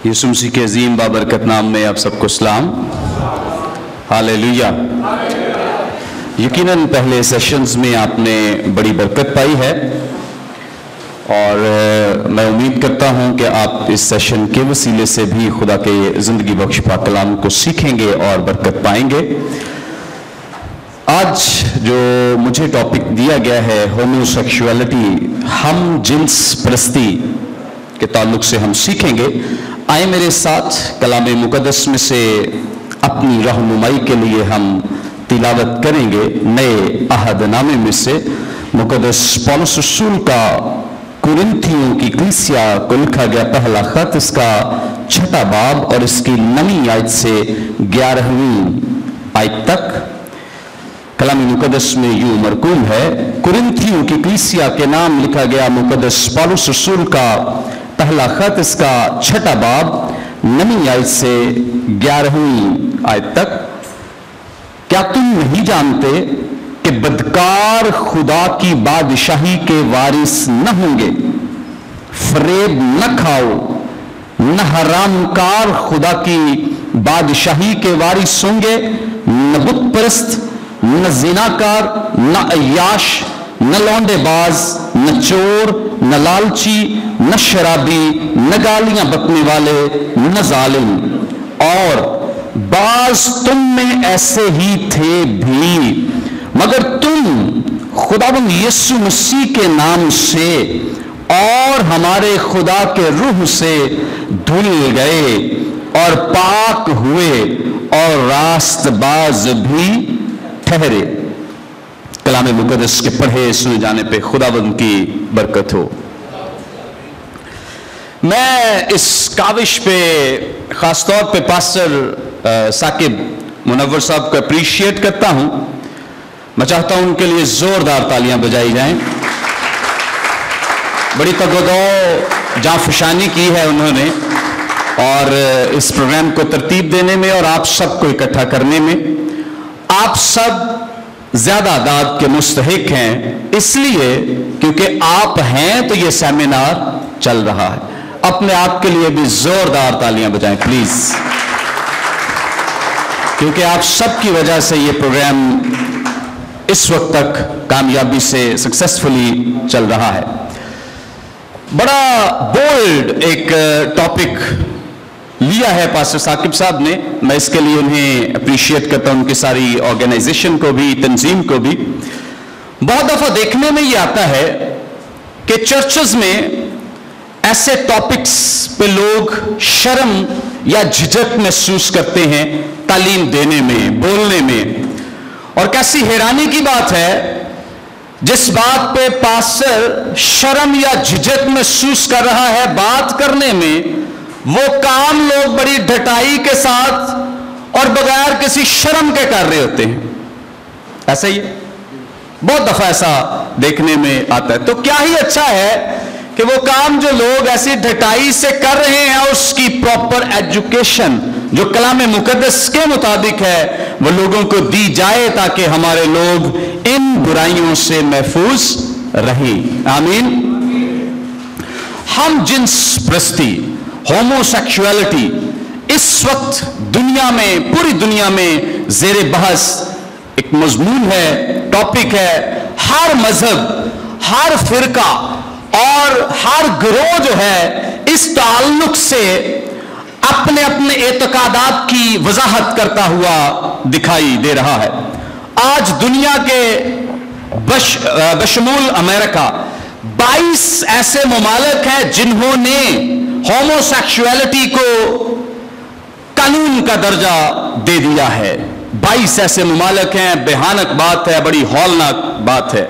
یسوع مسیح کے عظیم بابرکت نام میں آپ سب کو سلام۔ ہاللیلویا۔ یقیناً پہلے سیشنز میں آپ نے بڑی برکت پائی ہے اور میں امید کرتا ہوں کہ آپ اس سیشن کے وسیلے سے بھی خدا کے زندگی بخش پاک کلام کو سیکھیں گے اور برکت پائیں گے۔ آج جو مجھے ٹاپک دیا گیا ہے ہومو سیکشولیٹی، ہم جنس پرستی کے تعلق سے ہم سیکھیں گے۔ آئیں میرے ساتھ کلام مقدس میں سے اپنی رہنمائی کے لیے ہم تلاوت کریں گے نئے عہد نامے میں سے مقدس پولس رسول کا کورنتھیوں کی کلیسیا کو لکھا گیا پہلا خط، اس کا 6 باب اور اس کی 9 آیت سے 11ویں آیت تک۔ کلام مقدس میں یوں مرقوم ہے، کورنتھیوں کی کلیسیا کے نام لکھا گیا مقدس پولس رسول کا پہلا خط، اس کا 6 باب 9 آیت سے 11ویں آیت تک۔ کیا تم نہیں جانتے کہ بدکار خدا کی بادشاہی کے وارث نہ ہوں گے؟ فریب نہ کھاؤ، نہ حرام کار خدا کی بادشاہی کے وارث ہوں گے، نہ بت پرست، نہ زناکار، نہ عیاش، نہ لونڈے باز، نہ چور، نہ لالچی، نہ شرابی، نہ گالیاں بکنے والے، نہ ظالم۔ اور بعض تم میں ایسے ہی تھے بھی، مگر تم خداوند یسوع مسیح کے نام سے اور ہمارے خدا کے روح سے دھل گئے اور پاک ہوئے اور راست باز بھی ٹھہرے۔ کلام مقدس کے پڑھے سنے جانے پہ خداوند کی برکت ہو۔ میں اس کاوش پہ خاص طور پہ پاسٹر ثاقب منور صاحب کو اپریشیٹ کرتا ہوں۔ میں چاہتا ہوں ان کے لیے زوردار تالیاں بجائی جائیں۔ بڑی تگودو جانفشانی کی ہے انہوں نے اور اس پروگرام کو ترتیب دینے میں اور آپ سب کو اکٹھا کرنے میں۔ آپ سب زیادہ داد کے مستحق ہیں، اس لیے کیونکہ آپ ہیں تو یہ سیمینار چل رہا ہے۔ اپنے آپ کے لیے بھی زوردار تالیاں بجائیں پلیز، کیونکہ آپ سب کی وجہ سے یہ پروگرام اس وقت تک کامیابی سے سکسیسفلی چل رہا ہے۔ بڑا بولڈ ایک ٹاپک لیا ہے پاسٹر ثاقب صاحب نے، میں اس کے لیے انہیں اپریشیٹ کرتا ہوں، ان کی ساری آرگنائزیشن کو بھی، تنظیم کو بھی۔ بہت دفعہ دیکھنے میں یہ آتا ہے کہ چرچز میں ایسے ٹاپکس پہ لوگ شرم یا جھجک محسوس کرتے ہیں تعلیم دینے میں، بولنے میں، اور کیسی حیرانی کی بات ہے جس بات پہ پاسٹر شرم یا جھجک محسوس کر رہا ہے بات کرنے میں، وہ کام لوگ بڑی ڈھٹائی کے ساتھ اور بغیر کسی شرم کے کر رہے ہوتے ہیں۔ ایسا ہی ہے، بہت دفعہ ایسا دیکھنے میں آتا ہے۔ تو کیا ہی اچھا ہے کہ وہ کام جو لوگ ایسی ڈھٹائی سے کر رہے ہیں اس کی پراپر ایجوکیشن جو کلام مقدس کے مطابق ہے وہ لوگوں کو دی جائے تاکہ ہمارے لوگ ان برائیوں سے محفوظ رہیں۔ آمین۔ ہم جنس پرستی، ہومو سیکشولیٹی اس وقت دنیا میں، پوری دنیا میں زیر بحث ایک مضمون ہے، ٹاپک ہے۔ ہر مذہب، ہر فرقہ اور ہر گروہ جو ہے اس تعلق سے اپنے اپنے اعتقادات کی وضاحت کرتا ہوا دکھائی دے رہا ہے۔ آج دنیا کے بشمول امریکہ 22 ایسے ممالک ہیں جنہوں نے ہومو سیکشولیٹی کو قانون کا درجہ دے دیا ہے۔ 22 ایسے ممالک ہیں، بھیانک بات ہے، بڑی ہولناک بات ہے۔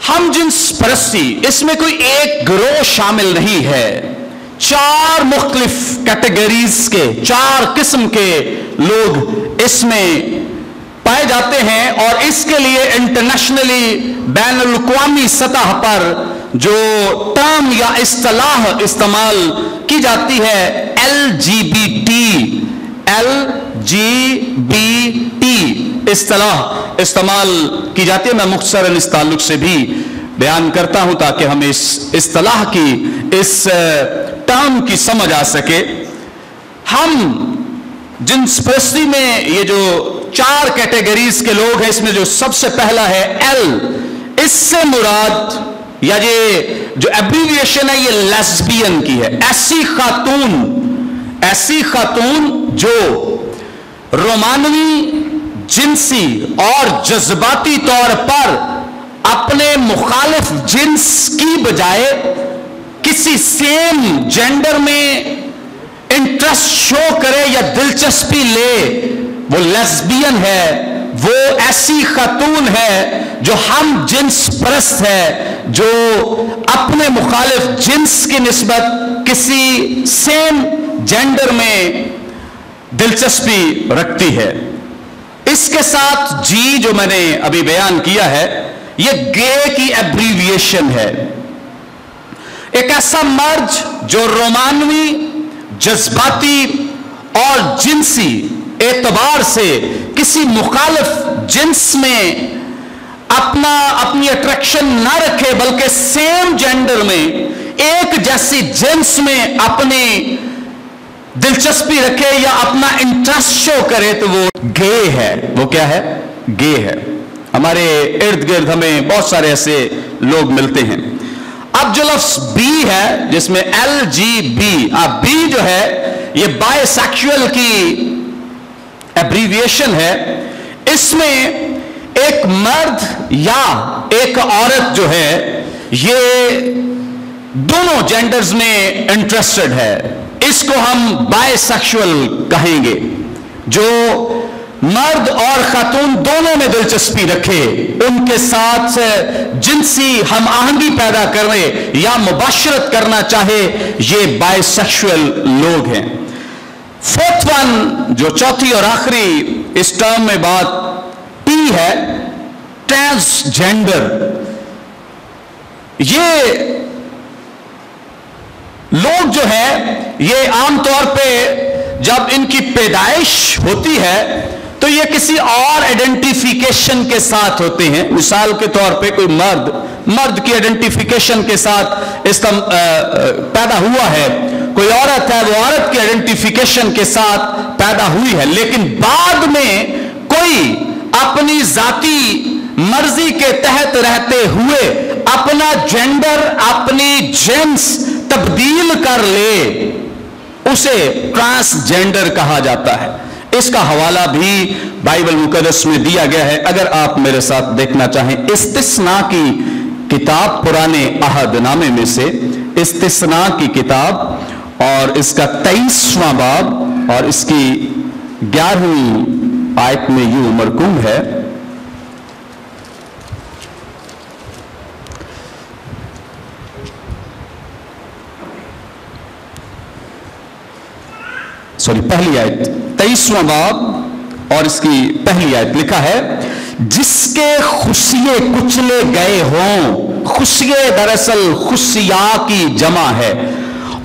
ہم جنس پرستی، اس میں کوئی ایک گروہ شامل نہیں ہے، 4 مختلف کیٹیگریز کے، 4 قسم کے لوگ اس میں پائے جاتے ہیں، اور اس کے لیے انٹرنیشنلی بین الاقوامی سطح پر جو ٹرم یا اصطلاح استعمال کی جاتی ہے LGBT اصطلاح استعمال کی جاتی ہے۔ میں مختصراً اس تعلق سے بھی بیان کرتا ہوں تاکہ ہم اس اصطلاح کی، اس टर्म की समझ आ सके। हम जिन्स परस्ती में ये जो 4 कैटेगरीज के लोग हैं, इसमें जो सबसे पहला है एल, इससे मुराद या ये जो एब्रीविएशन है ये लेस्बियन की है। ऐसी खातून जो रोमानवी, जिनसी और जज्बाती तौर पर अपने मुखालिफ जिन्स की बजाय किसी सेम जेंडर में इंटरेस्ट शो करे या दिलचस्पी ले, वो लेस्बियन है। वो ऐसी खातून है जो हम जिन्स परस्त है, जो अपने मुखालिफ जिन्स की निस्बत किसी सेम जेंडर में दिलचस्पी रखती है। इसके साथ जी जो मैंने अभी बयान किया है, यह गे की एब्रीविएशन है। एक ऐसा मर्द जो रोमानवी, जज्बाती और जिनसी एतबार से किसी मुखालिफ जिन्स में अपनी अट्रैक्शन ना रखे, बल्कि सेम जेंडर में एक जैसी जिन्स में अपनी दिलचस्पी रखे या अपना इंटरेस्ट शो करे, तो वो गे है। वो क्या है? गे है। हमारे इर्द गिर्द हमें बहुत सारे ऐसे लोग मिलते हैं। अब जो लफ्ज बी है, जिसमें LGB, अब बी जो है ये बायसेक्सुअल की एब्रीविएशन है। इसमें एक मर्द या एक औरत जो है ये दोनों जेंडर्स में इंटरेस्टेड है, इसको हम बायसेक्सुअल कहेंगे। जो मर्द और खातून दोनों में दिलचस्पी रखे, उनके साथ जिनसी हम आहंगी पैदा करने या मुबाशरत करना चाहे, ये बायसेक्सुअल लोग हैं। फोर्थ वन, जो चौथी और आखिरी इस टर्म में बात T है, ट्रांसजेंडर। ये लोग जो है ये आमतौर पे जब इनकी पैदाइश होती है तो ये किसी और आइडेंटिफिकेशन के साथ होते हैं। मिसाल के तौर पे कोई मर्द की आइडेंटिफिकेशन के साथ इसका पैदा हुआ है, कोई औरत है वो औरत की आइडेंटिफिकेशन के साथ पैदा हुई है, लेकिन बाद में कोई अपनी जाती मर्जी के तहत रहते हुए अपना जेंडर, अपनी जेंस तब्दील कर ले, उसे ट्रांसजेंडर कहा जाता है। इसका हवाला भी बाइबल मुकद्दस में दिया गया है। अगर आप मेरे साथ देखना चाहें, इस्तिस्ना की किताब, पुराने अहद नामे में से इस्तिस्ना की किताब और इसका 23वां बाब और इसकी 11वीं आयत में यूं मरकूम है, पहली आयत, 23वां बाब और इसकी पहली आयत लिखा है, जिसके खुशिये कुचले गए हों। खुशिये दरअसल खुशिया की जमा है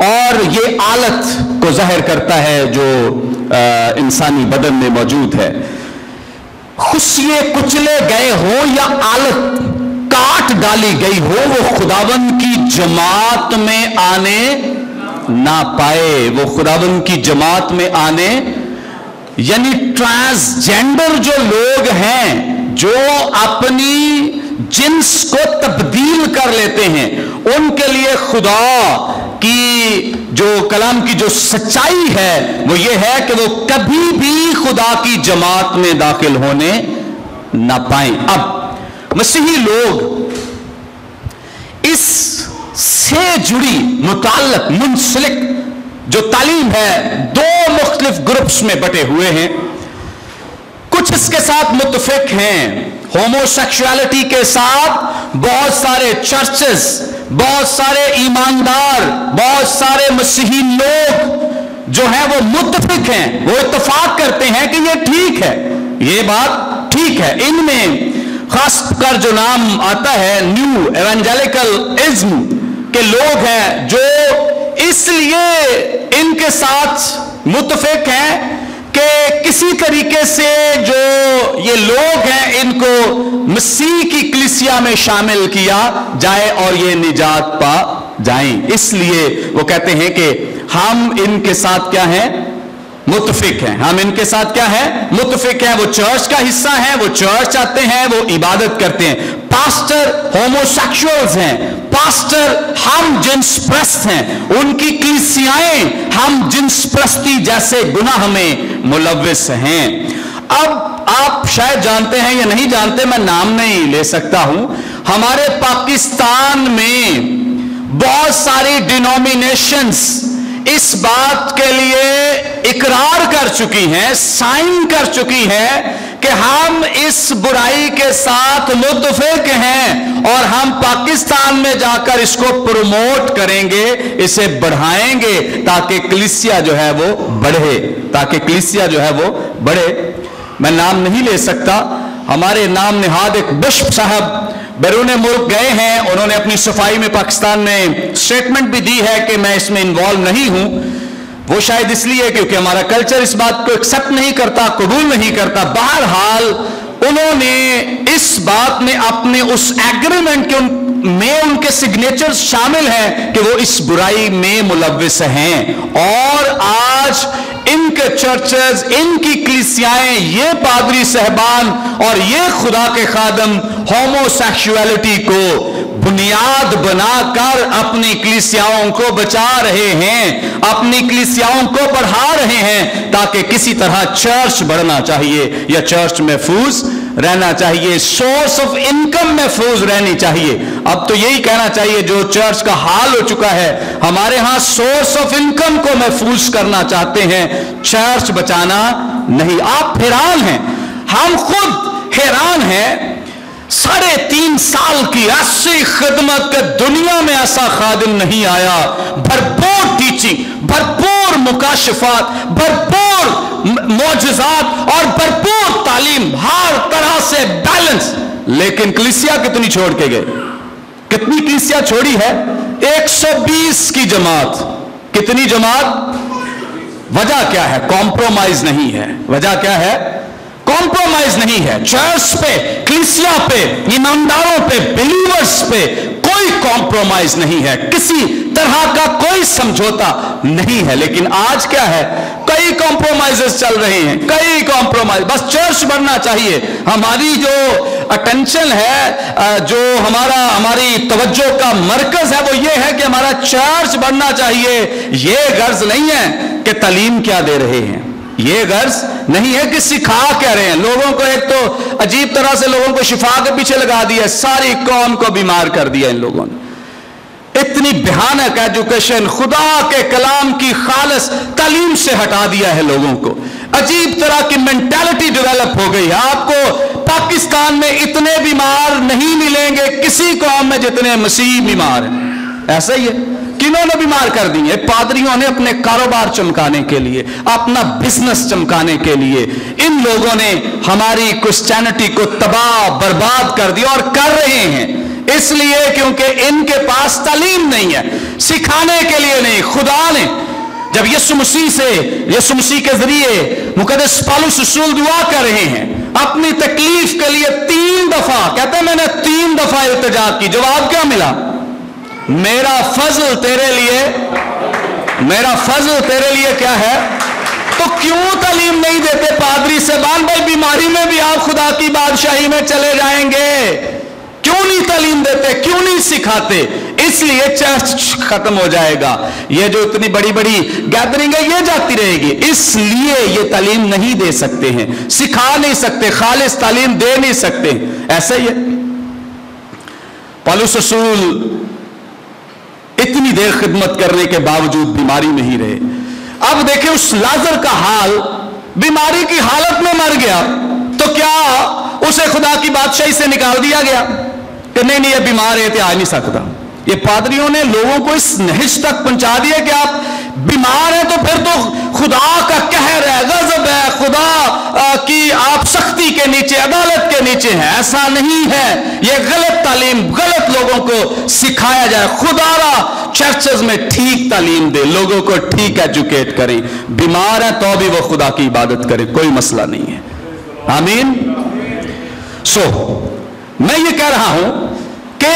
और ये आलत को जाहिर करता है जो इंसानी बदन में मौजूद है। खुशिये कुचले गए हो या आलत काट डाली गई हो, वो खुदावन की जमात में आने ना पाए। वो खुदावन की जमात में आने, यानी ट्रांसजेंडर जो लोग हैं, जो अपनी जिन्स को तब्दील कर लेते हैं, उनके लिए खुदा की जो कलाम की जो सच्चाई है वो ये है कि वो कभी भी खुदा की जमात में दाखिल होने ना पाएं। अब मसीही लोग इस से जुड़ी मुताल्लक मुंसलिक जो तालीम है, दो मुख्तलिफ ग्रुप्स में बटे हुए हैं। कुछ इसके साथ मुत्तफिक हैं। होमोसेक्सुअलिटी के साथ बहुत सारे चर्चेस, बहुत सारे ईमानदार, बहुत सारे मसीही लोग जो हैं वो मुत्तफिक हैं, वो इत्तफाक करते हैं कि ये ठीक है, ये बात ठीक है। इनमें खास कर जो नाम आता है न्यू एवेंजेलिकलिज्म के लोग हैं, जो इसलिए इनके साथ मुत्तफिक हैं कि किसी तरीके से जो ये लोग हैं इनको मसीह की कलीसिया में शामिल किया जाए और ये निजात पा जाएं। इसलिए वो कहते हैं कि हम इनके साथ क्या हैं, मुत्तफिक हैं। हम इनके साथ क्या है, मुत्तफिक हैं। वो चर्च का हिस्सा हैं, वो चर्च आते हैं, वो इबादत करते हैं। पास्टर होमोसेक्सुअल्स हैं, पास्टर हम जिन्स प्रस्त हैं, उनकी कलीसियाएं हम जिन्स प्रस्ती जैसे गुनाह में मुलव्विस हैं। अब आप शायद जानते हैं या नहीं जानते, मैं नाम नहीं ले सकता हूं, हमारे पाकिस्तान में बहुत सारी डिनोमिनेशंस इस बात के लिए इकरार कर चुकी हैं, साइन कर चुकी हैं कि हम इस बुराई के साथ मुत्तफिक हैं और हम पाकिस्तान में जाकर इसको प्रमोट करेंगे, इसे बढ़ाएंगे ताकि कलीसिया जो है वो बढ़े, ताकि कलीसिया जो है वो बढ़े। मैं नाम नहीं ले सकता, हमारे नाम निहाद एक बिशप साहब बैरून मुल्क गए हैं, उन्होंने अपनी सफाई में पाकिस्तान में स्टेटमेंट भी दी है कि मैं इसमें इन्वॉल्व नहीं हूं। वो शायद इसलिए क्योंकि हमारा कल्चर इस बात को एक्सेप्ट नहीं करता, कबूल नहीं करता। बहरहाल उन्होंने इस बात में अपने उस एग्रीमेंट के में उनके सिग्नेचर शामिल हैं कि वो इस बुराई में मुलव्विस हैं। और आज इनके चर्चेस, इनकी कलीसियाएं, ये पादरी साहबान और ये खुदा के खादम होमोसेक्सुअलिटी को बुनियाद बनाकर अपनी कलीसियाओं को बचा रहे हैं, अपनी कलीसियाओं को बढ़ा रहे हैं, ताकि किसी तरह चर्च बढ़ना चाहिए या चर्च महफूज रहना चाहिए, सोर्स ऑफ इनकम महफूज रहनी चाहिए। अब तो यही कहना चाहिए जो चर्च का हाल हो चुका है, हमारे यहां सोर्स ऑफ इनकम को महफूज करना चाहते हैं, चर्च बचाना नहीं। आप हैरान हैं, हम खुद हैरान हैं। 3.5 साल की ऐसी खिदमत के दुनिया में ऐसा खादिम नहीं आया। भरपूर टीचिंग, भरपूर मुकाशफात, भरपूर मोजज़ात और भरपूर तालीम, हर तरह से बैलेंस। लेकिन कलीसिया कितनी छोड़ के गए, कितनी कलीसिया छोड़ी है? 120 की जमात। कितनी जमात? वजह क्या है? कॉम्प्रोमाइज नहीं है। वजह क्या है? कॉम्प्रोमाइज नहीं है। चर्च पे, कलीसिया पे, ईमानदारों पे, बिलीवर्स पे कोई कॉम्प्रोमाइज नहीं है, किसी तरह का कोई समझौता नहीं है। लेकिन आज क्या है, कई कॉम्प्रोमाइजेस चल रहे हैं, कई कॉम्प्रोमाइज। बस चर्च बढ़ना चाहिए। हमारी जो अटेंशन है, जो हमारी तवज्जो का मरकज है, वो ये है कि हमारा चर्च बढ़ना चाहिए। ये गर्ज नहीं है कि तालीम क्या दे रहे हैं, ये गर्ज नहीं है कि सिखा क्या रहे हैं। लोगों को एक तो अजीब तरह से लोगों को शिफा के पीछे लगा दिया, सारी कौम को बीमार कर दिया इन लोगों ने। इतनी भयानक एजुकेशन, खुदा के कलाम की खालिस तालीम से हटा दिया है लोगों को। अजीब तरह की मेंटालिटी डेवलप हो गई है। आपको पाकिस्तान में इतने बीमार नहीं मिलेंगे किसी कौम में जितने मसीह बीमार हैं। ऐसा ही है। किन्होंने बीमार कर दी है? पादरियों ने अपने कारोबार चमकाने के लिए, अपना बिजनेस चमकाने के लिए। इन लोगों ने हमारी क्रिश्चियनिटी को तबाह बर्बाद कर दिया और कर रहे हैं, इसलिए क्योंकि इनके पास तालीम नहीं है, सिखाने के लिए नहीं। खुदा ने जब यीशु मसीह के जरिए मुकद्दस पौलुस रसूल दुआ कर रहे हैं अपनी तकलीफ के लिए 3 दफा, कहते हैं मैंने 3 दफा इल्तिजा की, जवाब क्या मिला? मेरा फजल तेरे लिए, मेरा फजल तेरे लिए क्या है? तो क्यों तालीम नहीं देते पादरी साहबान? भाई बीमारी में भी आप खुदा की बादशाही में चले जाएंगे। क्यों नहीं तालीम देते, क्यों नहीं सिखाते? इसलिए चर्च खत्म हो जाएगा। ये जो इतनी बड़ी बड़ी गैदरिंग है ये जाती रहेगी, इसलिए ये तालीम नहीं दे सकते हैं, सिखा नहीं सकते, खालिस तालीम दे नहीं सकते। ऐसा ही है। पौलुस रसूल इतनी देर खिदमत करने के बावजूद बीमारी में ही रहे। अब देखें उस लाजर का हाल, बीमारी की हालत में मर गया, तो क्या उसे खुदा की बादशाही से निकाल दिया गया कि नहीं नहीं ये बीमार है तो आ नहीं सकता? ये पादरियों ने लोगों को इस नहिश तक पहुंचा दिया कि आप बीमार हैं तो फिर तो खुदा का कहर है, गजब है, खुदा की आप सख्ती के नीचे, अदालत के नीचे हैं। ऐसा नहीं है। ये गलत तालीम, गलत लोगों को सिखाया जाए। खुदारा चर्चेस में ठीक तालीम दे, लोगों को ठीक एजुकेट करें। बीमार है तो भी वो खुदा की इबादत करें, कोई मसला नहीं है। आमीन। मैं ये कह रहा हूं کہ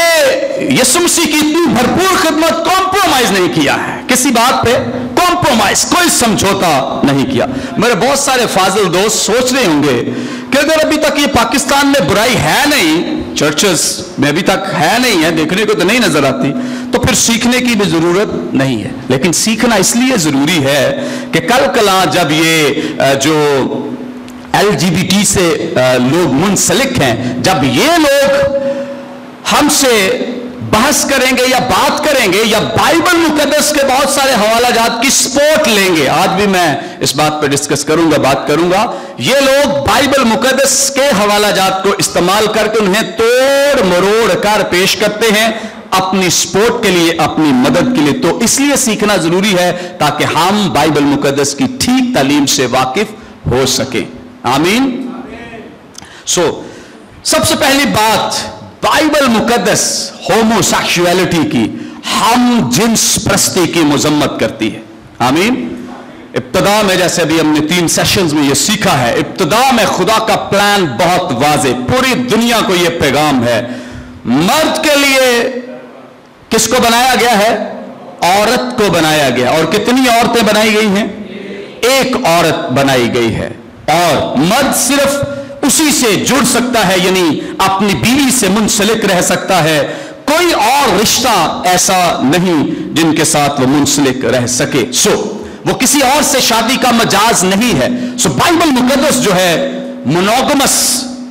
यीशु मसीह की इतनी भरपूर खिदमत कॉम्प्रोमाइज नहीं किया है, किसी बात पे कॉम्प्रोमाइज, कोई समझौता नहीं किया। मेरे बहुत सारे फाजिल दोस्त सोच रहे होंगे कि अगर अभी तक ये पाकिस्तान में बुराई है नहीं, चर्चेस में अभी तक है नहीं है, देखने को तो नहीं नजर आती, तो फिर सीखने की भी जरूरत नहीं है। लेकिन सीखना इसलिए जरूरी है कि कल कला जब ये जो LGBT से लोग मुंसलिक हैं, जब ये लोग हमसे बहस करेंगे या बात करेंगे या बाइबल मुकद्दस के बहुत सारे हवाला जात की सपोर्ट लेंगे, आज भी मैं इस बात पर डिस्कस करूंगा, बात करूंगा, ये लोग बाइबल मुकद्दस के हवाला जात को इस्तेमाल करके उन्हें तोड़ मरोड़ कर पेश करते हैं अपनी सपोर्ट के लिए, अपनी मदद के लिए। तो इसलिए सीखना जरूरी है ताकि हम बाइबल मुकद्दस की ठीक तालीम से वाकिफ हो सके। आमीन। सबसे पहली बात बाइबल मुकद्दस होमोसेक्सुअलिटी की, हम जिन्स प्रस्ती की मजम्मत करती है। आमीन। इब्तिदा में, जैसे अभी हमने 3 सेशंस में ये सीखा है, इब्तिदा में खुदा का प्लान बहुत वाज़े, पूरी दुनिया को ये पैगाम है, मर्द के लिए किसको बनाया गया है? औरत को बनाया गया। और कितनी औरतें बनाई गई हैं? एक औरत बनाई गई है। और मर्द सिर्फ उसी से जुड़ सकता है, यानी अपनी बीवी से मुंसलिक रह सकता है। कोई और रिश्ता ऐसा नहीं जिनके साथ वो मुंसलिक रह सके। वो किसी और से शादी का मजाज नहीं है। बाइबल मुकद्दस जो है मोनोगमस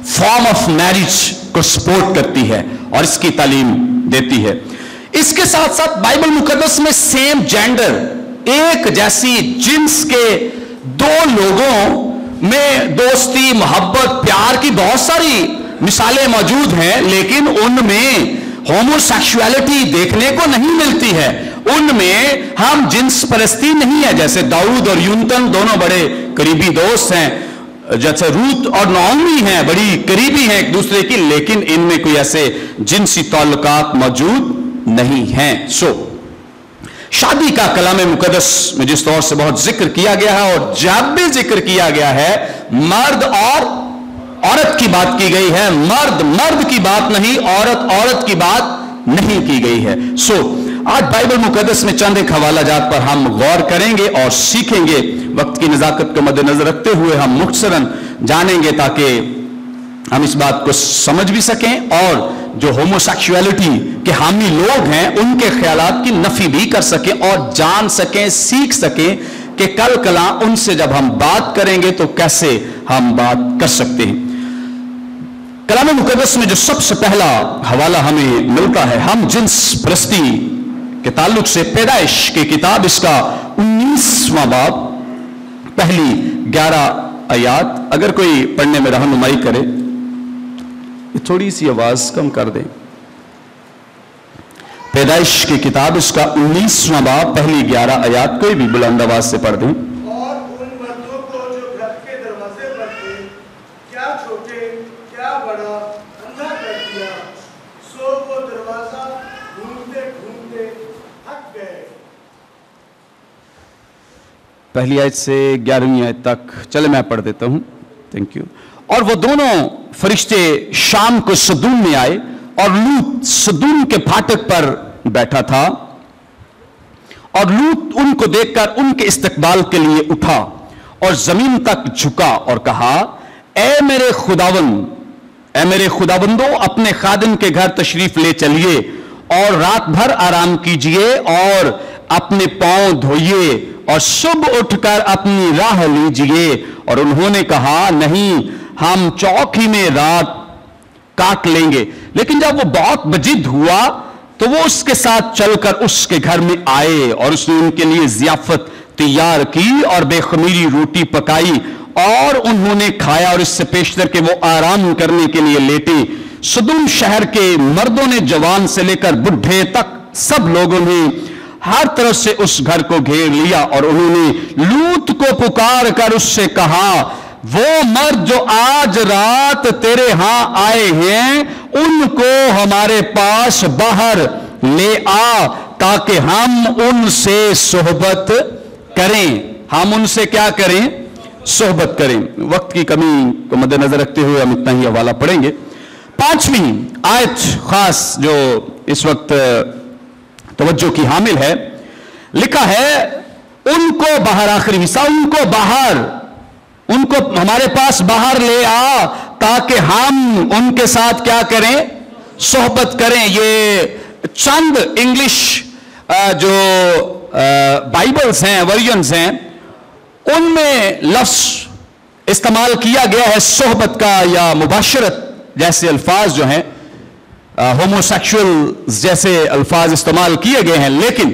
फॉर्म ऑफ मैरिज को सपोर्ट करती है और इसकी तालीम देती है। इसके साथ साथ बाइबल मुकद्दस में सेम जेंडर, एक जैसी जिन्स के दो लोगों में दोस्ती, मोहब्बत, प्यार की बहुत सारी मिसालें मौजूद हैं, लेकिन उनमें होमोसेक्सुअलिटी देखने को नहीं मिलती है। उनमें हम जिन्स परस्ती नहीं है। जैसे दाऊद और यूनतन दोनों बड़े करीबी दोस्त हैं, जैसे रूत और नओमी हैं, बड़ी करीबी हैं एक दूसरे की, लेकिन इनमें कोई ऐसे जिन्सी ताल्लुकात मौजूद नहीं हैं। शादी का कलामे मुकद्दस में जिस तौर से बहुत जिक्र किया गया है, और जब भी जिक्र किया गया है, मर्द और औरत की बात की गई है, मर्द मर्द की बात नहीं, औरत औरत की बात नहीं की गई है। आज बाइबल मुकद्दस में चंद एक हवाला जात पर हम गौर करेंगे और सीखेंगे। वक्त की नजाकत को मद्देनजर रखते हुए हम मुख्तसरन जानेंगे ताकि हम इस बात को समझ भी सकें और जो होमोसेक्सुअलिटी के हामी लोग हैं उनके ख्यालात की नफी भी कर सकें और जान सकें, सीख सकें कि कल कला उनसे जब हम बात करेंगे तो कैसे हम बात कर सकते हैं। कलाम मुकद्दस में जो सबसे पहला हवाला हमें मिलता है, हम जिन्स परस्ती के ताल्लुक से, पैदाइश की किताब इसका 19वां बाब, पहली 11 आयात। अगर कोई पढ़ने में रहनुमाई करे, थोड़ी सी आवाज कम कर दें। पैदाइश की किताब इसका 19वां बाब, पहली 11 आयात, कोई भी बुलंद आवाज से पढ़ दें। और उन मर्दों को जो घर के दरवाजे पर थे, क्या छोटे क्या बड़ा, अंधा कर दिया, सो वो दरवाजा ढूंढते ढूंढते थक गए। पहली आयत से 11वीं आयत तक, चले मैं पढ़ देता हूं। Thank you. और वो दोनों फरिश्ते शाम को सदूम में आए, और लूत सदूम के फाटक पर बैठा था, और लूत उनको देखकर उनके इस्तकबाल के लिए उठा और जमीन तक झुका और कहा, ए मेरे खुदाबंदो, अपने खादिम के घर तशरीफ ले चलिए और रात भर आराम कीजिए और अपने पांव धोइए और सुबह उठकर अपनी राह लीजिए। और उन्होंने कहा, नहीं, हम चौकी में रात काट लेंगे। लेकिन जब वो बहुत बजिद हुआ तो वो उसके साथ चलकर उसके घर में आए और उसने उनके लिए जियाफत तैयार की और बेखमीरी रोटी पकाई और उन्होंने खाया, और इससे पेशतर के वो आराम करने के लिए लेटे। सदूम शहर के मर्दों ने, जवान से लेकर बुढ़े तक, सब लोगों ने हर तरफ से उस घर को घेर लिया, और उन्होंने लूत को पुकार कर उससे कहा, वो मर्द जो आज रात तेरे यहां आए हैं, उनको हमारे पास बाहर ले आ, ताकि हम उनसे सोहबत करें। हम उनसे क्या करें? सोहबत करें। वक्त की कमी को मद्देनजर रखते हुए हम इतना ही हवाला पढ़ेंगे। 5वीं आयत खास जो इस वक्त तवज्जो की हामिल है, लिखा है उनको बाहर, आखिरी हिस्सा, उनको बाहर, उनको हमारे पास बाहर ले आ ताकि हम उनके साथ क्या करें, सोहबत करें। ये चंद इंग्लिश जो बाइबल्स हैं, वर्जन्स हैं, उनमें लफ्ज इस्तेमाल किया गया है सोहबत का या मुबाशरत जैसे अल्फाज जो हैं, होमोसेक्सुअल जैसे अल्फाज इस्तेमाल किए गए हैं। लेकिन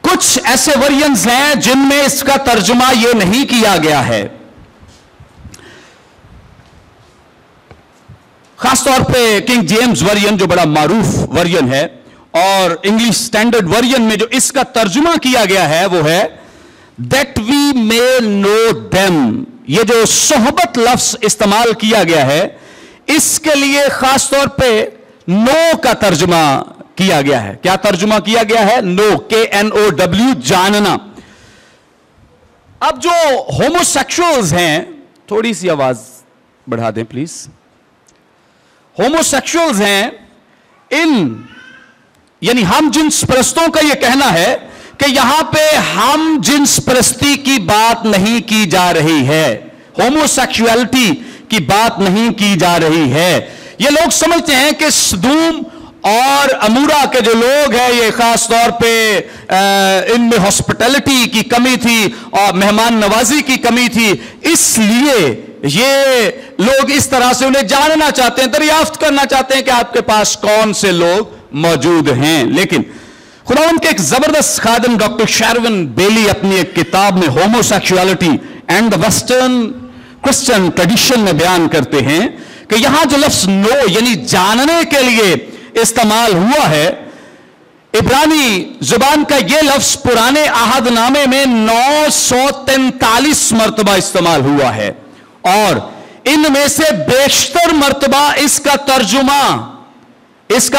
कुछ ऐसे वर्जन्स हैं जिनमें इसका तर्जुमा यह नहीं किया गया है। खासतौर पे किंग जेम्स वर्जन जो बड़ा मारूफ वर्जन है, और इंग्लिश स्टैंडर्ड वर्जन में जो इसका तर्जुमा किया गया है वो है that we may know them. ये जो सोहबत लफ्ज इस्तेमाल किया गया है, इसके लिए खासतौर पे नो का तर्जुमा किया गया है। क्या तर्जुमा किया गया है? नो, KNOW, जानना। अब जो होमोसेक्सुअल्स हैं, थोड़ी सी आवाज बढ़ा दें प्लीज। होमोसेक्सुअल्स हैं, इन यानी हम जिन्स परस्तों का यह कहना है कि यहां पे हम जिन्स परस्ती की बात नहीं की जा रही है, होमोसेक्सुअलिटी की बात नहीं की जा रही है। ये लोग समझते हैं कि सदूम और अमूरा के जो लोग हैं, ये खास तौर पे इनमें हॉस्पिटैलिटी की कमी थी और मेहमान नवाजी की कमी थी, इसलिए ये लोग इस तरह से उन्हें जानना चाहते हैं, दरियाफ्त करना चाहते हैं कि आपके पास कौन से लोग मौजूद हैं। लेकिन खुदावंद के एक जबरदस्त खादिम डॉक्टर शेरविन बेली अपनी एक किताब में homosexuality and the western Christian tradition में बयान करते हैं कि यहां जो लफ्ज नो यानी जानने के लिए इस्तेमाल हुआ है, इब्रानी जुबान का यह लफ्ज पुराने अहदनामे में 943 मरतबा इस्तेमाल हुआ है, और इनमें से बेशतर मरतबा इसका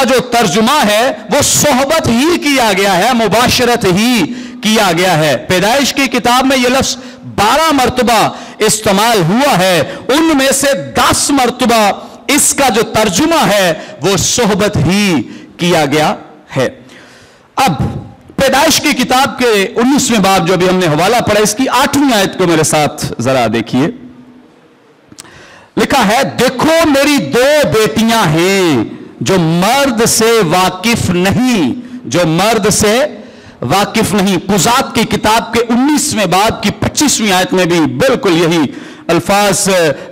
जो तर्जुमा है वो सोहबत ही किया गया है, मुबाशरत ही किया गया है। पैदाइश की किताब में यह लफ्ज 12 मरतबा इस्तेमाल हुआ है, उनमें से 10 मरतबा इसका जो तर्जुमा है वो सोहबत ही किया गया है। अब पैदाइश की किताब के 19वें बाब जो अभी हमने हवाला पढ़ा, इसकी 8वीं आयत को मेरे साथ जरा देखिए। लिखा है, देखो मेरी 2 बेटियां हैं जो मर्द से वाकिफ नहीं, जो मर्द से वाकिफ नहीं। कुजात की किताब के 19वें बाब की 25वीं आयत में भी बिल्कुल यही अल्फाज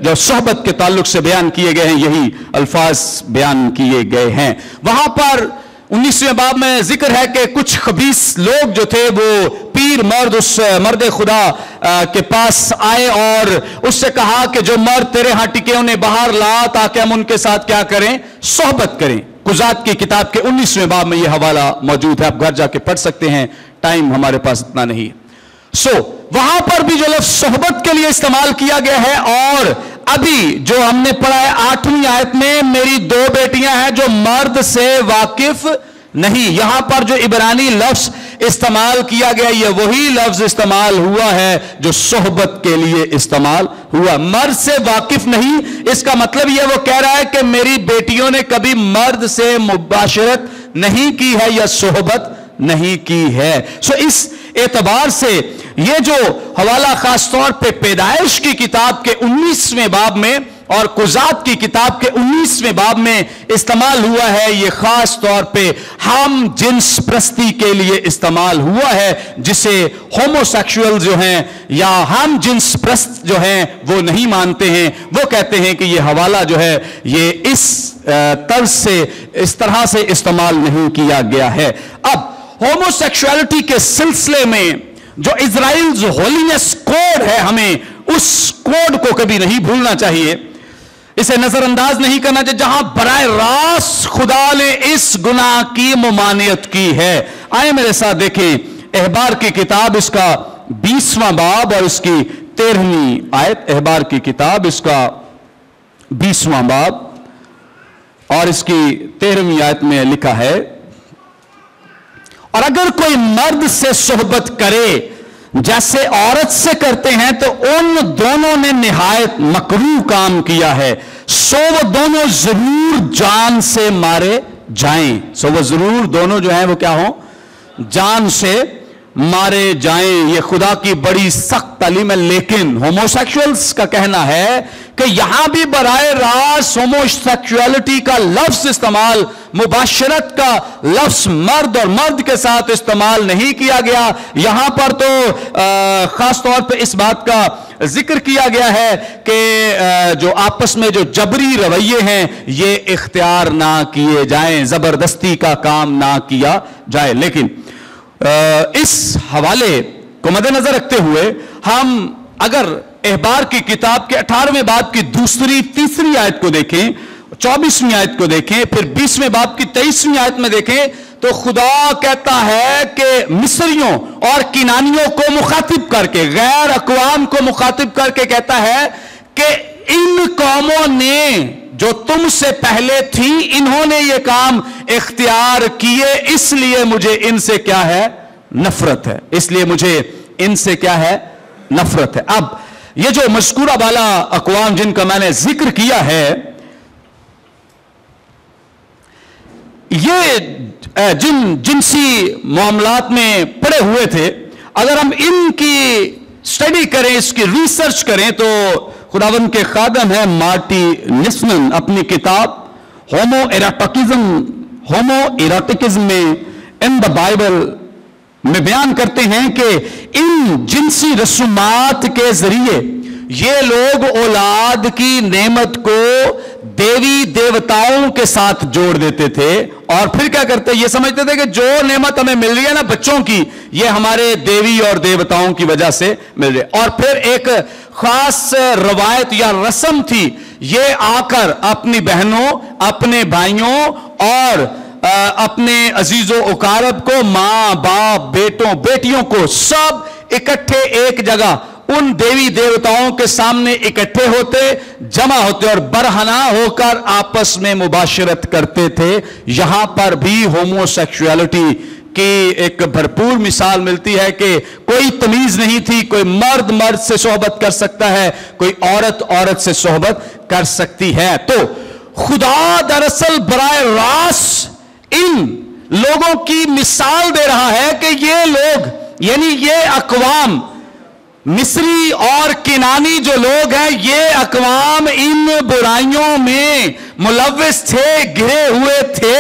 जो सोहबत के ताल्लुक से बयान किए गए हैं, यही अल्फाज बयान किए गए हैं। वहां पर 19वें बाब में जिक्र है कि कुछ खबीस लोग जो थे वो पीर मर्द उस मर्द खुदा के पास आए और उससे कहा कि जो मर्द तेरे यहां टिके उन्हें बाहर ला ताकि हम उनके साथ क्या करें, सोहबत करें। कुजात की किताब के 19वें बाब में यह हवाला मौजूद है, आप घर जाके पढ़ सकते हैं, टाइम हमारे पास इतना नहीं। वहां पर भी जो लफ्ज सोहबत के लिए इस्तेमाल किया गया है, और अभी जो हमने पढ़ा है 8वीं आयत में, मेरी 2 बेटियां हैं जो मर्द से वाकिफ नहीं, यहां पर जो इब्रानी लफ्ज इस्तेमाल किया गया ये वही लफ्ज इस्तेमाल हुआ है जो सोहबत के लिए इस्तेमाल हुआ। मर्द से वाकिफ नहीं, इसका मतलब यह वो कह रहा है कि मेरी बेटियों ने कभी मर्द से मुबाशरत नहीं की है या सोहबत नहीं की है। इस एतबार से ये जो हवाला खास तौर पे पैदाइश की किताब के 19वें बाब में और कुजात की किताब के 19वें बाब में इस्तेमाल हुआ है, ये खास तौर पे हम जिन्स प्रस्ती के लिए इस्तेमाल हुआ है, जिसे होमोसेक्सुअल जो हैं या हम जिन्स प्रस्त जो हैं वो नहीं मानते हैं। वो कहते हैं कि ये हवाला जो है ये इस तर्ज से, इस तरह से इस्तेमाल नहीं किया गया है। अब होमोसेक्सुअलिटी के सिलसिले में जो इजराइल्स होलीनेस कोड है, हमें उस कोड को कभी नहीं भूलना चाहिए, इसे नजरअंदाज नहीं करना चाहिए, जहां बराह रास्त खुदा ने इस गुनाह की मुमानियत की है। आए मेरे साथ देखें अहबार की किताब, इसका 20वां बाब और इसकी 13वीं आयत। अहबार की किताब, इसका 20वां बाब और इसकी 13वीं आयत में लिखा है, और अगर कोई मर्द से सोहबत करे जैसे औरत से करते हैं तो उन दोनों ने निहायत मकरूह काम किया है। سو وہ دونوں ضرور جان سے مارے جائیں. سو وہ ضرور دونوں جو ہیں وہ کیا ہوں؟ جان سے مارے جائیں. یہ خدا کی بڑی سخت تعلیم ہے. لیکن ہوموسیکشولز کا کہنا ہے کہ یہاں بھی براہ راست ہوموسیکشوالٹی کا لفظ استعمال، مباشرت کا لفظ مرد اور مرد کے ساتھ استعمال نہیں کیا گیا. یہاں پر تو خاص طور پہ اس بات کا ذکر کیا گیا ہے کہ جو آپس میں جو جبری رویے ہیں یہ اختیار نہ کیے جائیں، زبردستی کا کام نہ کیا جائے. لیکن اس حوالے کو مد نظر رکھتے ہوئے ہم اگر احبار کی کتاب کے 18ویں باب کی دوسری تیسری آیت کو دیکھیں، 24ویں آیت کو دیکھیں، پھر 20ویں باب کی 23ویں آیت میں دیکھیں تو خدا کہتا ہے کہ مصریوں اور کنانیوں کو مخاطب کر کے، غیر اقوام کو مخاطب کر کے کہتا ہے کہ ان قوموں نے جو تم سے پہلے تھی انہوں نے یہ کام اختیار کیے، اس لیے مجھے ان سے کیا ہے؟ نفرت ہے. اس لیے مجھے ان سے کیا ہے؟ نفرت ہے. اب یہ جو مذکورہ والا اقوام جن کا میں نے ذکر کیا ہے، یہ جن جنسی معاملات میں پڑے ہوئے تھے، اگر ہم ان کی سٹڈی کریں، اس کی ریسرچ کریں، تو خداوند کے خادم ہیں مارٹی نسمن اپنی کتاب ہومو ایروٹکزم میں ان دا بائبل میں بیان کرتے ہیں کہ ان جنسی رسومات کے ذریعے یہ لوگ اولاد کی نعمت کو دیوی دیوتاؤں کے ساتھ جوڑ دیتے تھے، اور پھر کیا کرتے؟ یہ سمجھتے تھے کہ جو نعمت ہمیں مل رہی ہے نا بچوں کی، یہ ہمارے دیوی اور دیوتاؤں کی وجہ سے مل رہی ہے. اور پھر ایک خاص روایت یا رسم تھی، یہ آ کر اپنی بہنوں، اپنے بھائیوں اور اپنے عزیز و اقارب کو، ماں باپ، بیٹوں بیٹیوں کو سب اکٹھے ایک جگہ ان دیوی دیوتاؤں کے سامنے اکٹھے ہوتے، جمع ہوتے اور برہنہ ہو کر آپس میں مباشرت کرتے تھے. یہاں پر بھی ہومو سیکشوالٹی کی ایک بھرپور مثال ملتی ہے کہ کوئی تمیز نہیں تھی، کوئی مرد مرد سے صحبت کر سکتا ہے، کوئی عورت عورت سے صحبت کر سکتی ہے. تو خدا دراصل براہ راست ان لوگوں کی مثال دے رہا ہے کہ یہ لوگ، یعنی یہ اقوام، مصری اور کنانی جو لوگ ہیں، یہ اقوام ان برائیوں میں ملوث تھے، گھرے ہوئے تھے،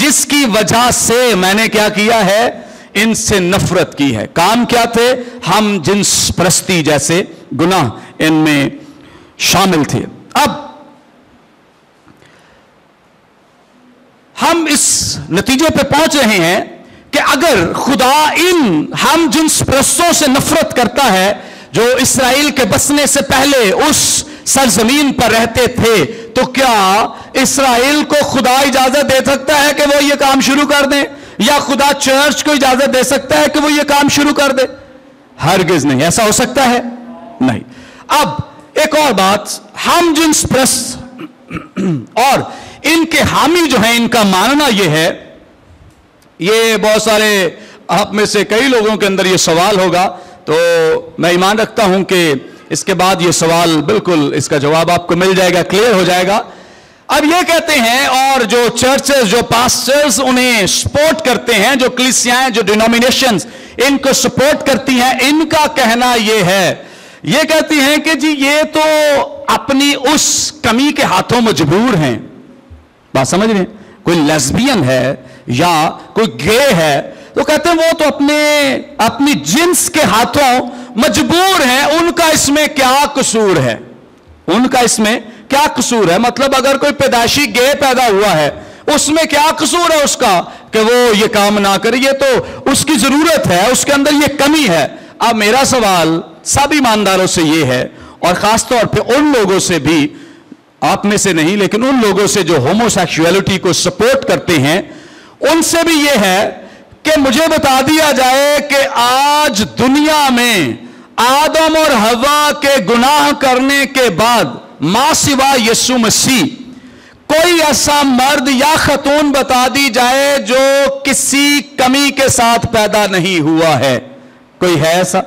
جس کی وجہ سے میں نے کیا کیا ہے؟ ان سے نفرت کی ہے. کام کیا تھے؟ ہم جنس پرستی جیسے گناہ ان میں شامل تھے. اب ہم اس نتیجے پہ پہنچ رہے ہیں کہ اگر خدا ان ہم جنس پرستوں سے نفرت کرتا ہے جو اسرائیل کے بسنے سے پہلے اس سرزمین پر رہتے تھے، تو کیا اسرائیل کو خدا اجازت دے سکتا ہے کہ وہ یہ کام شروع کر دیں؟ یا خدا چرچ کو اجازت دے سکتا ہے کہ وہ یہ کام شروع کر دے؟ ہرگز نہیں. ایسا ہو سکتا ہے؟ نہیں. اب ایک اور بات، ہم جنس پرست اور ان کے حامی جو ہیں، ان کا ماننا یہ ہے، یہ بہت سارے آپ میں سے کئی لوگوں کے اندر یہ سوال ہوگا، تو میں ایمان رکھتا ہوں کہ اس کے بعد یہ سوال بالکل اس کا جواب آپ کو مل جائے گا، کلیئر ہو جائے گا. اب یہ کہتے ہیں، اور جو چرچز، جو پاسٹرز انہیں سپورٹ کرتے ہیں، جو کلیسیاں، جو ڈینومینیشنز ان کو سپورٹ کرتی ہیں، ان کا کہنا یہ ہے، یہ کہتی ہیں کہ جی یہ تو اپنی اس کمی کے ہاتھوں مجبور ہیں. بات سمجھ رہے ہیں؟ کوئی لیزبین ہے یا کوئی گے ہے تو کہتے ہیں وہ تو اپنی جنس کے ہاتھوں مجبور ہیں، ان کا اس میں کیا قصور ہے؟ ان کا اس میں کیا قصور ہے؟ مطلب اگر کوئی پیدائشی گے پیدا ہوا ہے، اس میں کیا قصور ہے اس کا کہ وہ یہ کام نہ کرے؟ یہ تو اس کی ضرورت ہے، اس کے اندر یہ کمی ہے. اب میرا سوال سب ایمانداروں سے یہ ہے، اور خاص طور پہ ان لوگوں سے بھی، آپ میں سے نہیں لیکن ان لوگوں سے جو ہومو سیکشوالٹی کو سپورٹ کرتے ہیں، ان سے بھی یہ ہے کہ مجھے بتا دیا جائے کہ آج دنیا میں آدم اور حوا کے گناہ کرنے کے بعد ماں سوا یسوع مسیح کوئی ایسا مرد یا خاتون بتا دی جائے جو کسی کمی کے ساتھ پیدا نہیں ہوا ہے. کوئی ہے ایسا؟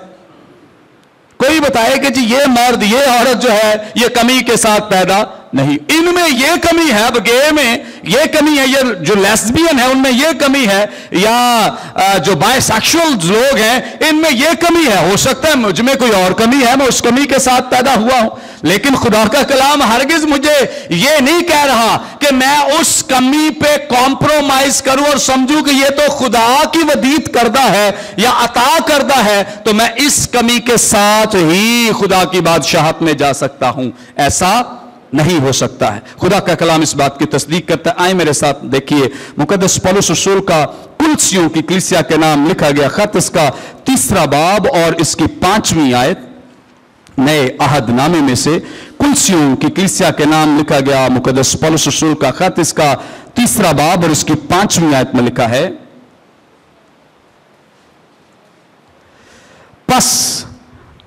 کوئی بتائے کہ جی یہ مرد، یہ عورت جو ہے یہ کمی کے ساتھ پیدا नहीं। इनमें ये कमी है, अब गे में ये कमी है, ये जो लेस्बियन है उनमें ये कमी है, या जो बायसेक्सुअल लोग हैं इनमें ये कमी है। हो सकता है मुझ में कोई और कमी है, मैं उस कमी के साथ पैदा हुआ हूं, लेकिन खुदा का कलाम हरगिज मुझे ये नहीं कह रहा कि मैं उस कमी पे कॉम्प्रोमाइज करूं और समझूं कि ये तो खुदा की वदीत करदा है या अता करदा है, तो मैं इस कमी के साथ ही खुदा की बादशाहत में जा सकता हूं। ऐसा नहीं हो सकता है। खुदा का कलाम इस बात की तस्दीक करता है। आए मेरे साथ देखिए, मुकद्दस पौलुस रसूल का कुलसियों की कलीसिया के नाम लिखा गया खत, इसका 3 बाब और इसकी 5वीं आयत, नए अहद नामे में से कुलसियों की कलीसिया के नाम लिखा गया मुकद्दस पौलुस रसूल का खत, इसका 3 बाब और इसकी 5वीं आयत में लिखा है, बस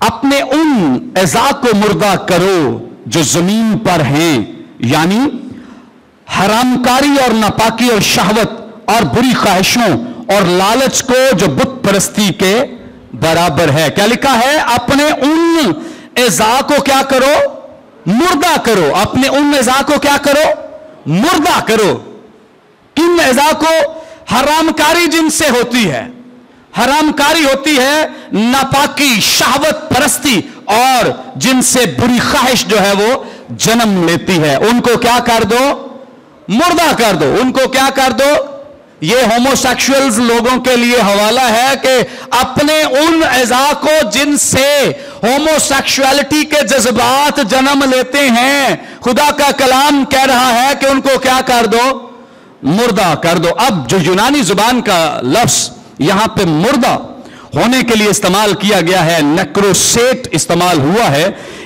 अपने उन एज़ा को मुर्दा करो जो जमीन पर हैं, यानी हरामकारी और नापाकी और शहवत और बुरी ख्वाहिशों और लालच को जो बुत परस्ती के बराबर है। क्या लिखा है? अपने उन एज़ा को क्या करो? मुर्दा करो। अपने उन एज़ा को क्या करो? मुर्दा करो। किन एज़ा को? हरामकारी जिनसे होती है, हरामकारी होती है नापाकी, शहवत परस्ती, और जिनसे बुरी ख्वाहिश जो है वो जन्म लेती है, उनको क्या कर दो? मुर्दा कर दो। उनको क्या कर दो? ये होमोसेक्सुअल्स लोगों के लिए हवाला है कि अपने उन एज़ा को जिनसे होमोसेक्सुअलिटी के जज्बात जन्म लेते हैं, खुदा का कलाम कह रहा है कि उनको क्या कर दो? मुर्दा कर दो। अब जो यूनानी जुबान का लफ्ज यहां पे मुर्दा होने के लिए इस्तेमाल किया गया है, नेक्रोसेट इस्तेमाल हुआ है,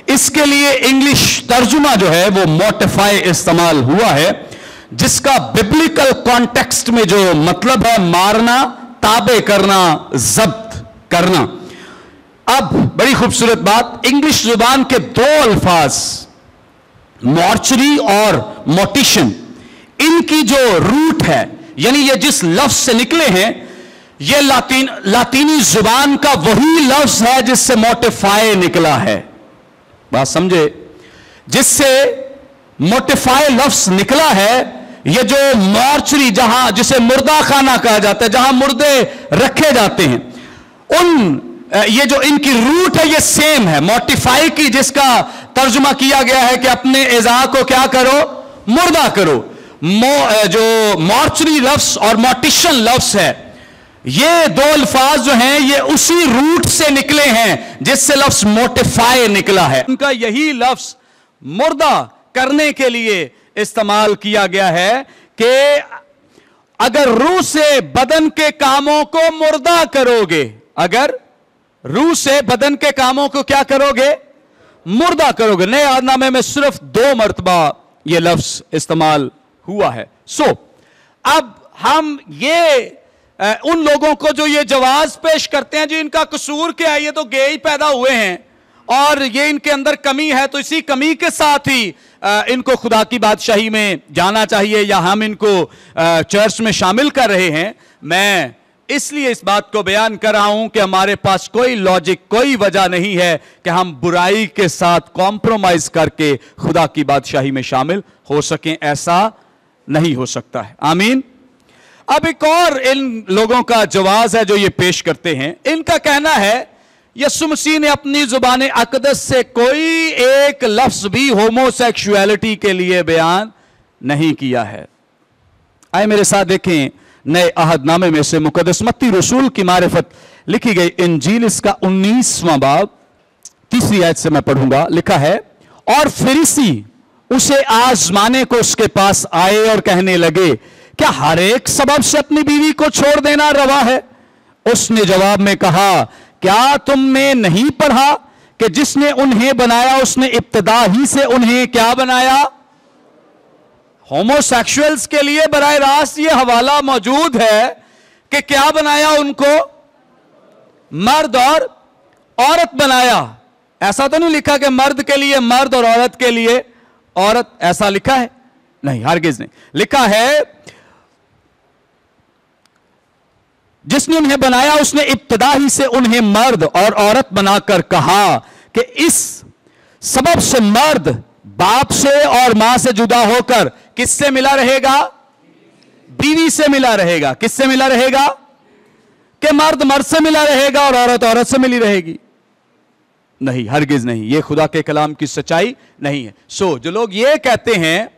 इसके लिए इंग्लिश तर्जुमा जो है वो मोटिफाई इस्तेमाल हुआ है, जिसका बिब्लिकल कॉन्टेक्स्ट में जो मतलब है मारना, ताबे करना, जब्त करना। अब बड़ी खूबसूरत बात, इंग्लिश जुबान के 2 अल्फाज मॉर्चरी और मोटिशन, इनकी जो रूट है, यानी ये जिस लफ्ज से निकले हैं, ये लातीनी जुबान का वही लफ्ज है जिससे मोटिफाई निकला है। बात समझे? जिससे मोटिफाई लफ्ज निकला है, ये जो मॉर्चरी, जहां जिसे मुर्दा खाना कहा जाता है, जहां मुर्दे रखे जाते हैं, ये जो इनकी रूट है ये सेम है। मोटिफाई की जिसका तर्जुमा किया गया है कि अपने एज़ा को क्या करो? मुर्दा करो। जो मॉर्चरी लफ्ज और मोटिशन लफ्ज है, ये 2 अल्फाज जो हैं ये उसी रूट से निकले हैं जिससे लफ्ज मोटिफाई निकला है। उनका यही लफ्ज मुर्दा करने के लिए इस्तेमाल किया गया है कि अगर रूह से बदन के कामों को मुर्दा करोगे, अगर रूह से बदन के कामों को क्या करोगे? मुर्दा करोगे। नए अहदनामे में सिर्फ 2 मरतबा यह लफ्ज इस्तेमाल हुआ है। अब हम ये उन लोगों को जो ये जवाब पेश करते हैं जी इनका कसूर क्या है, ये तो गे ही पैदा हुए हैं और ये इनके अंदर कमी है, तो इसी कमी के साथ ही इनको खुदा की बादशाही में जाना चाहिए, या हम इनको चर्च में शामिल कर रहे हैं। मैं इसलिए इस बात को बयान कर रहा हूं कि हमारे पास कोई लॉजिक, कोई वजह नहीं है कि हम बुराई के साथ कॉम्प्रोमाइज करके खुदा की बादशाही में शामिल हो सकें। ऐसा नहीं हो सकता है। आमीन। अब एक और इन लोगों का जवाब है जो ये पेश करते हैं। इनका कहना है यीशु मसीह ने अपनी जुबान अक़दस से कोई एक लफ्ज भी होमोसेक्सुअलिटी के लिए बयान नहीं किया है। आए मेरे साथ देखें नए अहदनामे में से मुकद्दस मत्ती रसूल की मारिफत लिखी गई इंजील, इसका 19वां बाब 3री आयत से मैं पढ़ूंगा। लिखा है, और फरीसी उसे आजमाने को उसके पास आए और कहने लगे, क्या हर एक सबब से अपनी बीवी को छोड़ देना रवा है? उसने जवाब में कहा, क्या तुमने नहीं पढ़ा कि जिसने उन्हें बनाया उसने इब्तिदा ही से उन्हें क्या बनाया? होमोसेक्सुअल्स के लिए बराह रास्त ये हवाला मौजूद है कि क्या बनाया उनको? मर्द और औरत बनाया। ऐसा तो नहीं लिखा कि मर्द के लिए मर्द और औरत के लिए औरत, ऐसा लिखा है? नहीं, हरगिज नहीं। लिखा है, जिसने उन्हें बनाया उसने इब्तिदा ही से उन्हें मर्द और औरत बनाकर कहा कि इस सबब से मर्द बाप से और मां से जुदा होकर किससे मिला रहेगा? बीवी से मिला रहेगा। किससे मिला रहेगा? कि मर्द मर्द से मिला रहेगा और औरत औरत से मिली रहेगी? नहीं, हरगिज नहीं, यह खुदा के कलाम की सच्चाई नहीं है। जो लोग ये कहते हैं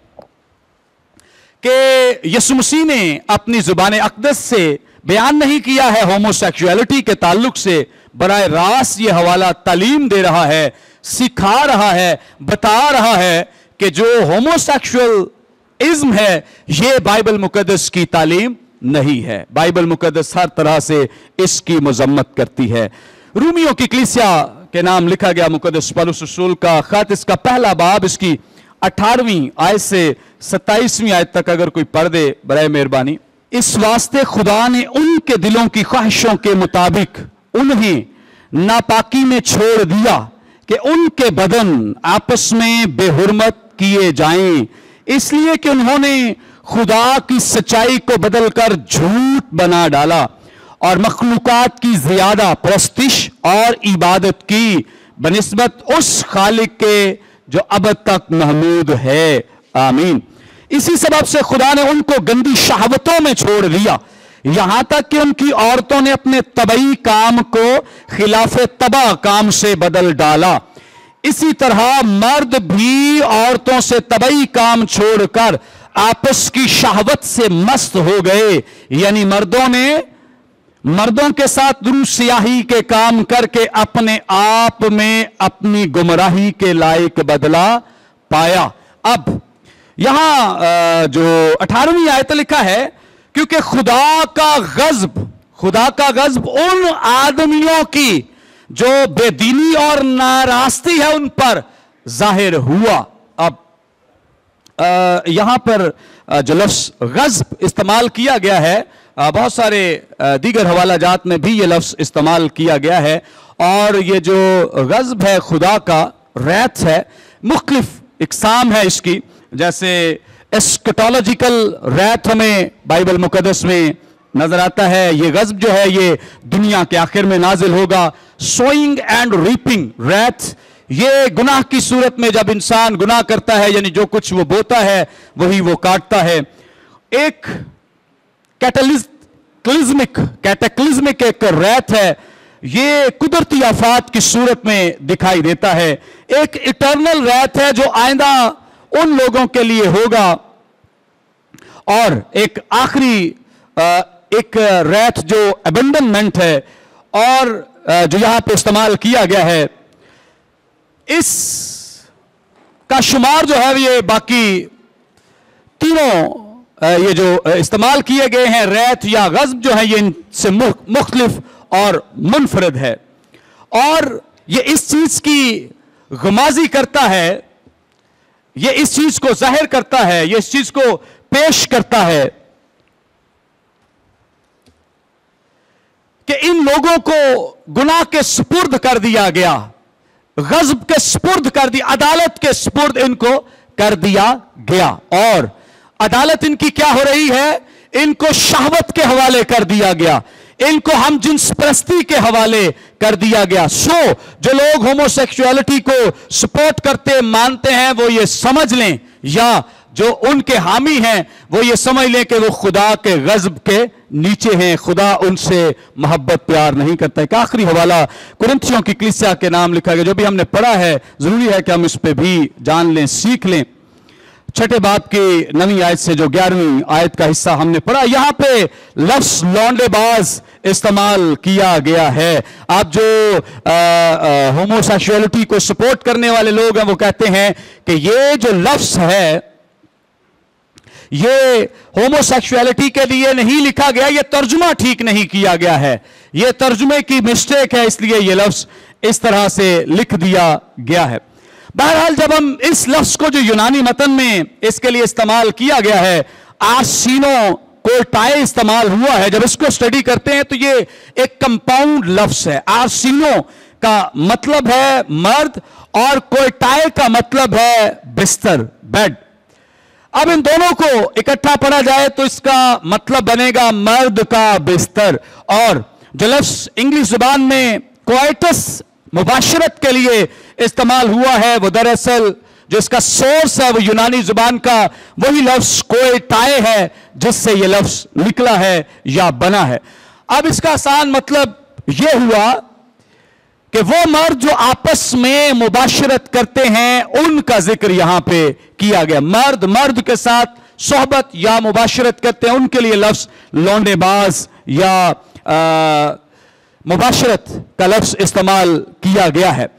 कि यीशु मसीह ने अपनी जुबान अक़दस से बयान नहीं किया है होमोसेक्सुअलिटी के ताल्लुक से, बराह रास्त यह हवाला तालीम दे रहा है, सिखा रहा है, बता रहा है कि जो होमोसेक्सुअलिज्म है यह बाइबल मुकद्दस की तालीम नहीं है। बाइबल मुकद्दस हर तरह से इसकी मजम्मत करती है। रूमियों की कलीसिया के नाम लिखा गया मुकद्दस पौलुस रसूल का खत, इसका पहला बाब, इसकी 18वीं आयत से 27वीं आयत तक अगर कोई पढ़ दे बराए मेहरबानी। इस वास्ते खुदा ने उनके दिलों की ख्वाहिशों के मुताबिक उन्हें नापाकी में छोड़ दिया कि उनके बदन आपस में बेहुरमत किए जाएं, इसलिए कि उन्होंने खुदा की सच्चाई को बदलकर झूठ बना डाला और मखलूकात की ज्यादा परस्तिश और इबादत की बनिस्बत उस खालिक के जो अब तक महमूद है। आमीन। इसी सबब से खुदा ने उनको गंदी शहावतों में छोड़ दिया, यहां तक कि उनकी औरतों ने अपने तबई काम को खिलाफ तबा काम से बदल डाला। इसी तरह मर्द भी औरतों से तबई काम छोड़कर आपस की शहावत से मस्त हो गए, यानी मर्दों ने मर्दों के साथ दुरुस्याही के काम करके अपने आप में अपनी गुमराही के लायक बदला पाया। अब यहां जो 18वीं आयत लिखा है, क्योंकि खुदा का गज़ब उन आदमियों की जो बेदीनी और नारास्ती है उन पर जाहिर हुआ। अब यहां पर जो लफ्ज़ गज़ब इस्तेमाल किया गया है, बहुत सारे दीगर हवाला जात में भी ये लफ्ज़ इस्तेमाल किया गया है, और ये जो गज़ब है खुदा का, रैथ है, मुख्तलिफ इकसाम है इसकी। जैसे एस्कटोलॉजिकल रैथ हमें बाइबल मुकद्दस में नजर आता है, ये गज़ब जो है ये दुनिया के आखिर में नाजिल होगा। सोइंग एंड रीपिंग रैथ, ये गुनाह की सूरत में जब इंसान गुनाह करता है, यानी जो कुछ वो बोता है वही वो काटता है। एक कैटेक्लिज्मिक एक रैथ है, ये कुदरती आफात की सूरत में दिखाई देता है। एक इटर्नल रैथ है जो आइंदा उन लोगों के लिए होगा, और एक आखिरी एक रैथ जो अबेंडनमेंट है और जो यहां पे इस्तेमाल किया गया है, इस का शुमार जो है ये बाकी तीनों ये जो इस्तेमाल किए गए हैं रैथ या गज़ब जो है ये इनसे मुख्तलिफ और मुनफरद है, और ये इस चीज की गुमाजी करता है, ये इस चीज को जाहिर करता है, ये इस चीज को पेश करता है कि इन लोगों को गुनाह के सुपुर्द कर दिया गया, गज़ब के सुपुर्द कर दिया, अदालत के सुपुर्द इनको कर दिया गया। और अदालत इनकी क्या हो रही है? इनको शहवत के हवाले कर दिया गया, इनको हम जिन्स परस्ती के हवाले कर दिया गया। जो लोग होमोसेक्सुअलिटी को सपोर्ट करते मानते हैं वो ये समझ लें, या जो उनके हामी हैं वो ये समझ लें कि वो खुदा के गज़ब के नीचे हैं, खुदा उनसे मोहब्बत प्यार नहीं करता है। एक आखिरी हवाला कुरिन्थियों की कलीसिया के नाम लिखा गया, जो भी हमने पढ़ा है जरूरी है कि हम इस पे भी जान लें, सीख लें। 6 बाब की 9वीं आयत से जो 11वीं आयत का हिस्सा हमने पढ़ा, यहां पे लफ्ज़ लौंडेबाज इस्तेमाल किया गया है। आप जो होमोसेक्सुअलिटी को सपोर्ट करने वाले लोग हैं वो कहते हैं कि ये जो लफ्ज़ है ये होमोसेक्सुअलिटी के लिए नहीं लिखा गया, ये तर्जुमा ठीक नहीं किया गया है, ये तर्जुमे की मिस्टेक है, इसलिए ये लफ्ज़ इस तरह से लिख दिया गया है। बहरहाल जब हम इस लफ्ज को जो यूनानी मतन में इसके लिए इस्तेमाल किया गया है, आर्सिनो कोटाए इस्तेमाल हुआ है, जब इसको स्टडी करते हैं तो ये एक कंपाउंड लफ्ज है। आर्सिनो का मतलब है मर्द और कोटाए का मतलब है बिस्तर, बेड। अब इन दोनों को इकट्ठा पढ़ा जाए तो इसका मतलब बनेगा मर्द का बिस्तर। और जो लफ्ज इंग्लिश जुबान में कोएटस मुबाशरत के लिए इस्तेमाल हुआ है वो दरअसल जो इसका सोर्स है वो यूनानी जुबान का वही लफ्ज कोएटाए है, जिससे ये लफ्ज निकला है या बना है। अब इसका आसान मतलब यह हुआ कि वो मर्द जो आपस में मुबाशरत करते हैं उनका जिक्र यहां पे किया गया। मर्द मर्द के साथ सोहबत या मुबाशरत करते हैं, उनके लिए लफ्ज लौंडेबाज या मुबाशरत का लफ्ज इस्तेमाल किया गया है।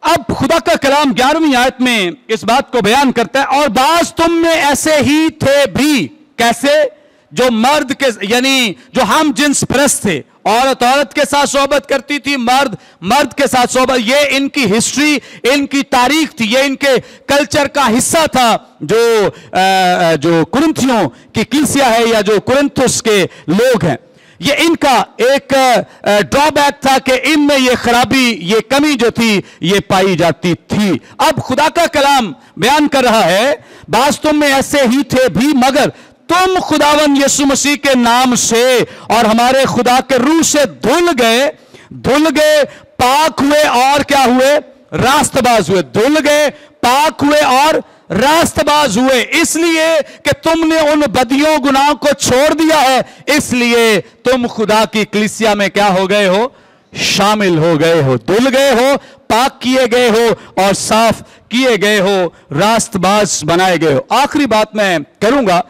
अब खुदा का कलाम 11वीं आयत में इस बात को बयान करता है, और बाज तुम में ऐसे ही थे भी। कैसे? जो मर्द के यानी जो हम जिन्स परस्त थे, औरत औरत के साथ सोहबत करती थी, मर्द मर्द के साथ सोहबत, ये इनकी हिस्ट्री, इनकी तारीख थी, ये इनके कल्चर का हिस्सा था। जो कुरिन्थियों की कलीसिया है या जो कुरिन्थुस के लोग हैं, ये इनका एक ड्रॉबैक था कि इनमें ये खराबी, ये कमी जो थी ये पाई जाती थी। अब खुदा का कलाम बयान कर रहा है, बाज तुम में ऐसे ही थे भी, मगर तुम खुदावन यीशु मसीह के नाम से और हमारे खुदा के रूह से धुल गए, पाक हुए और क्या हुए? रास्तबाज हुए। धुल गए, पाक हुए और रास्तबाज हुए, इसलिए कि तुमने उन बदियों गुनाहों को छोड़ दिया है, इसलिए तुम खुदा की कलीसिया में क्या हो गए हो? शामिल हो गए हो। धुल गए हो, पाक किए गए हो और साफ किए गए हो, रास्तबाज बनाए गए हो। आखिरी बात मैं करूंगा,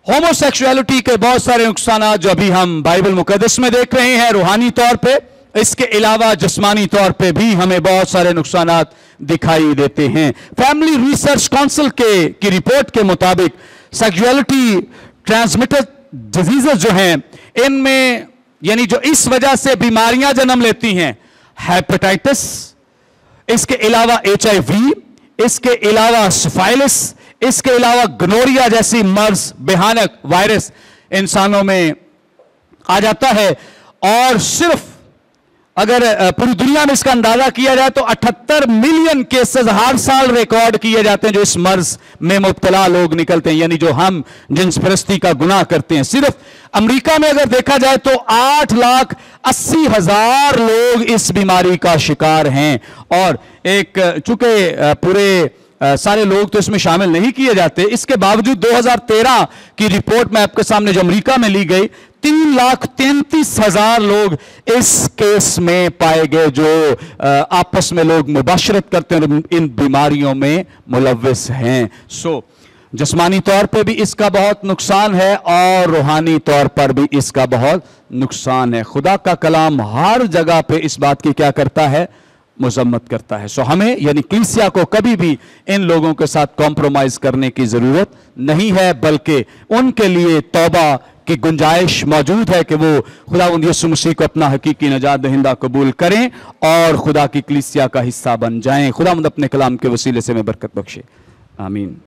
होमोसेक्सुअलिटी के बहुत सारे नुकसान जो अभी हम बाइबल मुकद्दस में देख रहे हैं रूहानी तौर पे, इसके अलावा जिस्मानी तौर पे भी हमें बहुत सारे नुकसानात दिखाई देते हैं। फैमिली रिसर्च काउंसिल की रिपोर्ट के मुताबिक सेक्सुअलिटी ट्रांसमिटेड डिजीजेस जो हैं, इनमें यानी जो इस वजह से बीमारियां जन्म लेती हैं, हेपेटाइटिस, इसके अलावा HIV, इसके अलावा सिफाइलिस, इसके अलावा गनोरिया जैसी मर्ज भयानक वायरस इंसानों में आ जाता है। और सिर्फ अगर पूरी दुनिया में इसका अंदाजा किया जाए तो 78 मिलियन केसेस हर साल रिकॉर्ड किए जाते हैं जो इस मर्ज में मुब्तला लोग निकलते हैं, यानी जो हम जिन्स परस्ती का गुनाह करते हैं। सिर्फ अमेरिका में अगर देखा जाए तो 8,80,000 लोग इस बीमारी का शिकार हैं। और एक चूंकि पूरे सारे लोग तो इसमें शामिल नहीं किए जाते, इसके बावजूद 2013 की रिपोर्ट में आपके सामने जो अमेरिका में ली गई, 3,33,000 लोग इस केस में पाए गए जो आपस में लोग मुबाशरत करते हैं, इन बीमारियों में मुलव्विस हैं। जिस्मानी तौर पे भी इसका बहुत नुकसान है और रूहानी तौर पर भी इसका बहुत नुकसान है। खुदा का कलाम हर जगह पे इस बात की क्या करता है? मजम्मत करता है। हमें यानी कलीसिया को कभी भी इन लोगों के साथ कॉम्प्रोमाइज करने की जरूरत नहीं है, बल्कि उनके लिए तौबा की गुंजाइश मौजूद है कि वो खुदावंद यीशु मसीह को अपना हकीकी नजात दहिंदा कबूल करें और खुदा की कलीसिया का हिस्सा बन जाएं। खुदावंद अपने कलाम के वसीले से हमें बरकत बख्शे। आमीन।